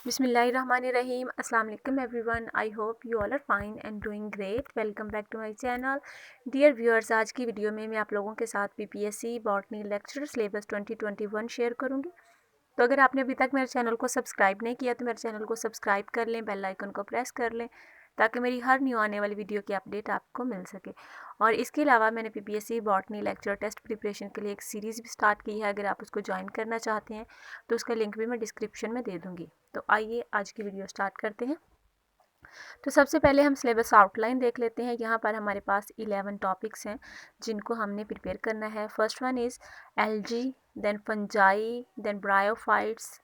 बिस्मिल्लाहिर्रहमानिर्रहीम। अस्सलाम वालेकुम everyone. I hope you all are fine and doing great. Welcome back to my channel. Dear viewers, आज की video में मैं आप लोगों के साथ PPSC botany lecture syllabus 2021 share करूंगी। तो अगर आपने अभी तक मेरे चैनल को सब्सक्राइब नहीं किया तो मेरे चैनल को सब्सक्राइब कर लें, बेल आइकन को प्रेस कर लें ताकि मेरी हर न्यू आने वाली वीडियो की अपडेट आपको मिल सके। और इसके अलावा मैंने PPSC botany lecture test preparation के लिए एक सीरीज़ भी स्टार्ट की है। अगर आप उसको ज्वाइन करना चाहते हैं तो उसका लिंक भी मैं डिस्क्रिप्शन में दे दूँगी। तो आइए आज की वीडियो स्टार्ट करते हैं। तो सबसे पहले हम सिलेबस आउटलाइन देख लेते हैं। यहाँ पर हमारे पास 11 टॉपिक्स हैं जिनको हमने प्रिपेयर करना है। First one is algae, then fungi, then bryophytes,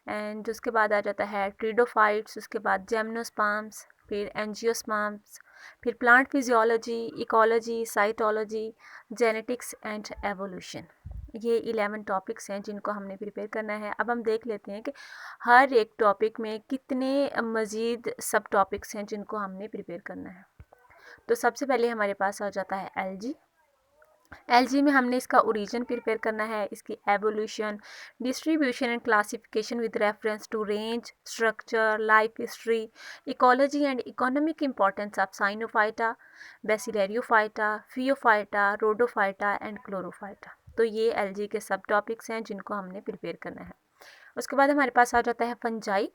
and उसके बाद आ जाता है ट्रिडोफाइट्स, उसके बाद जेमनोस्पर्म्स, फिर एंजियोस्पर्म्स, फिर plant physiology, ecology, cytology, genetics and evolution. ये 11 टॉपिक्स हैं जिनको हमने प्रिपेयर करना है। अब हम देख लेते हैं कि हर एक टॉपिक में कितने मज़ीद सब टॉपिक्स हैं जिनको हमने प्रिपेयर करना है। तो सबसे पहले हमारे पास आ जाता है एल्गी। एल्गी में हमने इसका ओरिजिन प्रिपेयर करना है, इसकी evolution, distribution and classification with reference to range, structure, life history, ecology and economic importance of Cyanophyta, Bacillariophyta, Phaeophyta, Rhodophyta and Chlorophyta. तो ये एल्गी के सब टॉपिक्स हैं जिनको हमने प्रिपेयर करना है। उसके बाद हमारे पास आ जाता है फंजाई।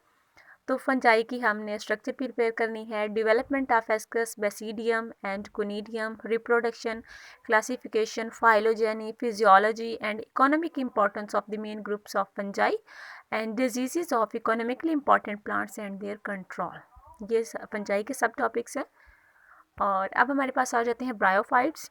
तो फंजाई की हमने स्ट्रक्चर प्रिपेयर करनी है, development of ascus, basidium and conidium, reproduction, classification, phylogeny, physiology and economic importance of the main groups of fungi and diseases of economically important plants and their control. ये fungi के सब topics हैं। और अब हमारे पास आ जाते हैं ब्रायोफाइट्स।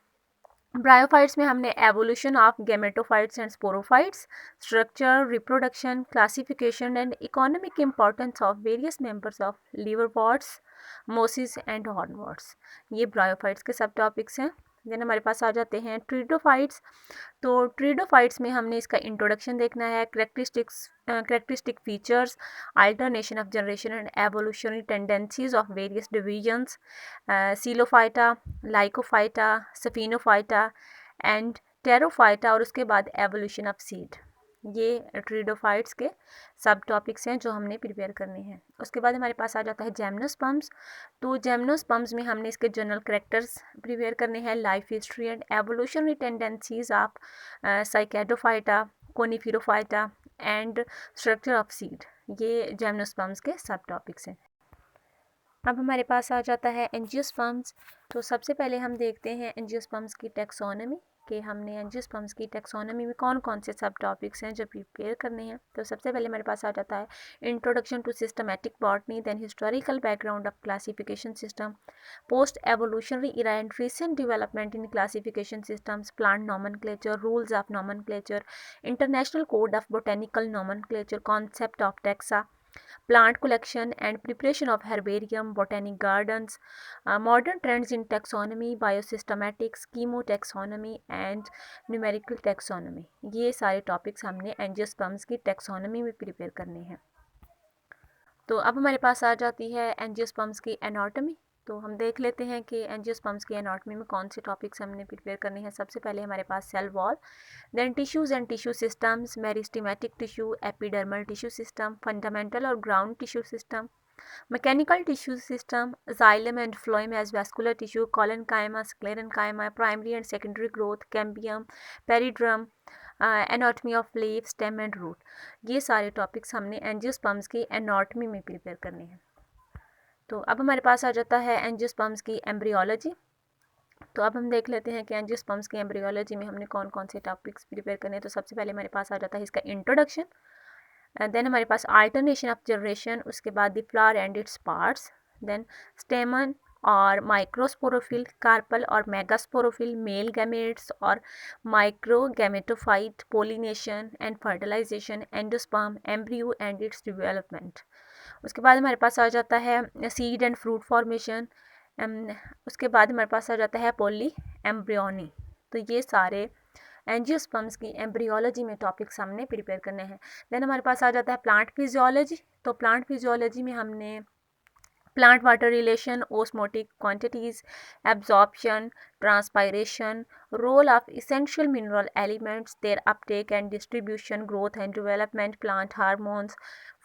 ब्रायोफाइट्स में हमने evolution of gametophytes and sporophytes, structure, reproduction, classification and economic importance of various members of liverworts, mosses and hornworts. ये ब्रायोफाइट्स के सब टॉपिक्स हैं। देन हमारे पास आ जाते हैं ट्रिडोफाइट्स। तो ट्रिडोफाइट्स में हमने इसका इंट्रोडक्शन देखना है, characteristic features, alternation of generation and evolutionary tendencies of various divisions, Psilophyta, Lycophyta, Sphenophyta and Pterophyta, और उसके बाद एवोल्यूशन ऑफ सीड। ये ट्रिडोफाइट्स के सब टॉपिक्स हैं जो हमने प्रिपेयर करने हैं। उसके बाद हमारे पास आ जाता है जेमनोस्पर्म्स। तो जेमनोस्पर्म्स में हमने इसके जनरल करेक्टर्स प्रिपेयर करने हैं, life history and evolutionary tendencies of cycadophyta, coniferophyta and structure of seed. ये जेमनोस्पर्म्स के सब टॉपिक्स हैं। अब हमारे पास आ जाता है एंजियोस्पर्म्स। तो सबसे पहले हम देखते हैं एंजियोस्पर्म्स की टेक्सोनॉमी, कि हमने एंजियोस्पर्म्स की टेक्सोनॉमी में कौन कौन से सब टॉपिक्स हैं जो प्रिपेयर करने हैं। तो सबसे पहले हमारे पास आ जाता है introduction to systematic botany, then historical background of classification system, post evolutionary era and recent development in classification systems, plant nomenclature, rules of nomenclature, international code of botanical nomenclature, concept of taxa, plant collection and preparation of herbarium, botanic gardens, modern trends in taxonomy, biosystematics, chemotaxonomy and numerical taxonomy। ये सारे topics हमने angiosperms की taxonomy में prepare करने हैं। तो अब हमारे पास आ जाती है एंजियोस्पर्म्स की एनाटॉमी। तो हम देख लेते हैं कि एंजियोस्पर्म्स की एनाटॉमी में कौन से टॉपिक्स हमने प्रिपेयर करने हैं। सबसे पहले हमारे पास cell wall, then tissues and tissue systems, meristematic tissue, epidermal tissue system, fundamental और ground tissue system, mechanical tissue system, xylem and phloem as vascular tissue, collenchyma, sclerenchyma, primary and secondary growth, cambium, periderm, anatomy of leaf, stem and root. ये सारे topics हमने angiosperms की anatomy में prepare करने हैं। तो अब हमारे पास आ जाता है एंजियोस्पर्म्स की एम्ब्रियोलॉजी। तो अब हम देख लेते हैं कि एंजियोस्पर्म्स की एम्ब्रियोलॉजी में हमने कौन कौन से टॉपिक्स प्रिपेयर करने हैं। तो सबसे पहले हमारे पास आ जाता है इसका इंट्रोडक्शन, देन हमारे पास अल्टरनेशन ऑफ जनरेशन, उसके बाद the flower and its parts, then stamen और माइक्रोस्पोरोफिल, कार्पल और मेगास्पोरोफिल, मेल गैमेट्स और microgametophyte, pollination and fertilisation, endosperm, embryo and its development. उसके बाद हमारे पास आ जाता है सीड एंड फ्रूट फॉर्मेशन। उसके बाद हमारे पास आ जाता है पॉली एम्ब्रियोनी। तो ये सारे एंजियोस्पर्म्स की एम्ब्रियोलॉजी में टॉपिक्स हमने प्रिपेयर करने हैं। देन हमारे पास आ जाता है प्लांट फिजियोलॉजी। तो प्लांट फिजियोलॉजी में हमने plant water relation, osmotic quantities, absorption, transpiration, role of essential mineral elements, their uptake and distribution, growth and development, plant hormones,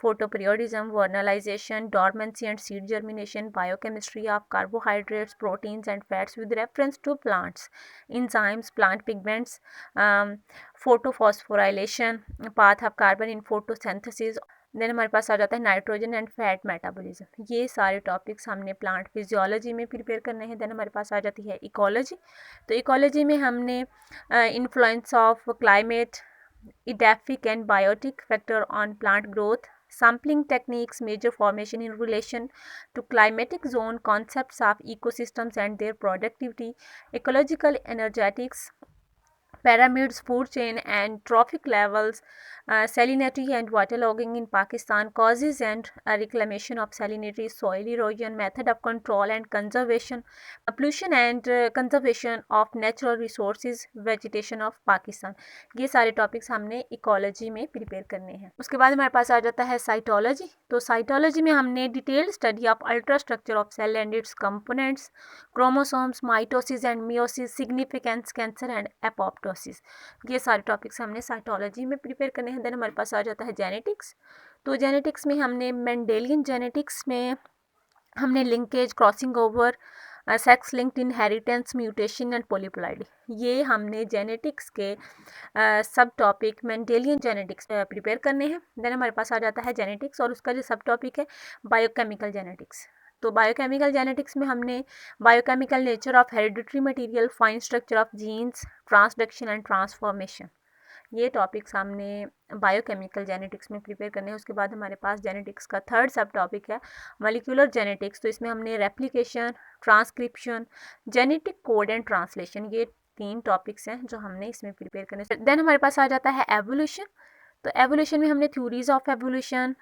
photoperiodism, vernalization, dormancy and seed germination, biochemistry of carbohydrates, proteins and fats with reference to plants, enzymes, plant pigments, photophosphorylation, path of carbon in photosynthesis। Then हमारे पास आ जाता है nitrogen and fat metabolism. ये सारे topics हमने plant physiology में prepare करने हैं। देन हमारे पास आ जाती है इकोलॉजी। तो इकोलॉजी में हमने influence of climate, edaphic and biotic factor on plant growth, sampling techniques, major formation in relation to climatic zone, concepts of ecosystems and their productivity, ecological energetics, pyramids, food chain and trophic levels, salinity and waterlogging in Pakistan, causes and reclamation of salinity, soil erosion, method of control and conservation, pollution and conservation of natural resources, vegetation of Pakistan। ये सारे topics हमने ecology में prepare करने हैं। उसके बाद हमारे पास आ जाता है साइटोलॉजी। तो साइटोलॉजी में हमने detailed study of ultra structure of cell and its components, chromosomes, mitosis and meiosis, significance, cancer and apoptosis. ये सारे टॉपिक्स हमने साइटोलॉजी में प्रिपेयर करने हैं। देन हमारे पास आ जाता है जेनेटिक्स। तो जेनेटिक्स में हमने मेंडेलियन जेनेटिक्स में हमने linkage, crossing over, sex linked inheritance, mutation and polyploidy, ये हमने जेनेटिक्स के सब टॉपिक मेंडेलियन जेनेटिक्स प्रिपेयर करने हैं। देन हमारे पास आ जाता है जेनेटिक्स और उसका जो सब टॉपिक है बायोकेमिकल जेनेटिक्स। तो बायोकेमिकल जेनेटिक्स में हमने biochemical nature of hereditary material, fine structure of genes, transduction and transformation, ये टॉपिक्स हमने बायोकेमिकल जेनेटिक्स में प्रिपेयर करने हैं। उसके बाद हमारे पास जेनेटिक्स का थर्ड सब टॉपिक है मॉलिक्यूलर जेनेटिक्स। तो इसमें हमने replication, transcription, genetic code and translation, ये 3 टॉपिक्स हैं जो हमने इसमें प्रिपेयर करने। देन हमारे पास आ जाता है एवोल्यूशन। तो एवोल्यूशन में हमने theories of evolution,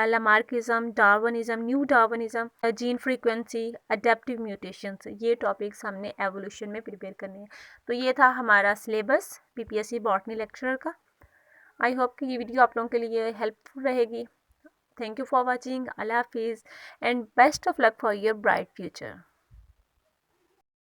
Lamarckism, Darwinism, new Darwinism, gene frequency, adaptive mutations, ये टॉपिक्स हमने एवोल्यूशन में प्रिपेयर करने हैं। तो ये था हमारा सिलेबस पीपीएससी बॉटनी लेक्चरर का। आई होप कि ये वीडियो आप लोगों के लिए हेल्पफुल रहेगी। Thank you for watching. अल्लाह हाफिज़ and best of luck for your bright future.